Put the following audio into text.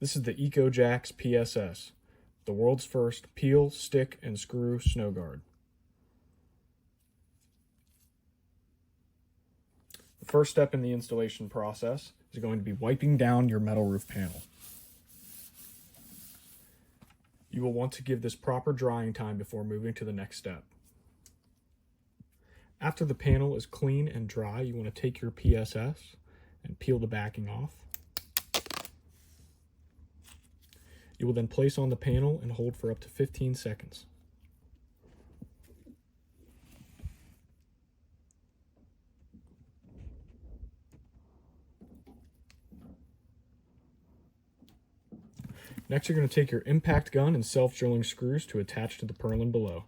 This is the EcoJax PSS, the world's first peel, stick, and screw snow guard. The first step in the installation process is going to be wiping down your metal roof panel. You will want to give this proper drying time before moving to the next step. After the panel is clean and dry, you want to take your PSS and peel the backing off. You will then place on the panel and hold for up to 15 seconds. Next, you're going to take your impact gun and self-drilling screws to attach to the purlin below.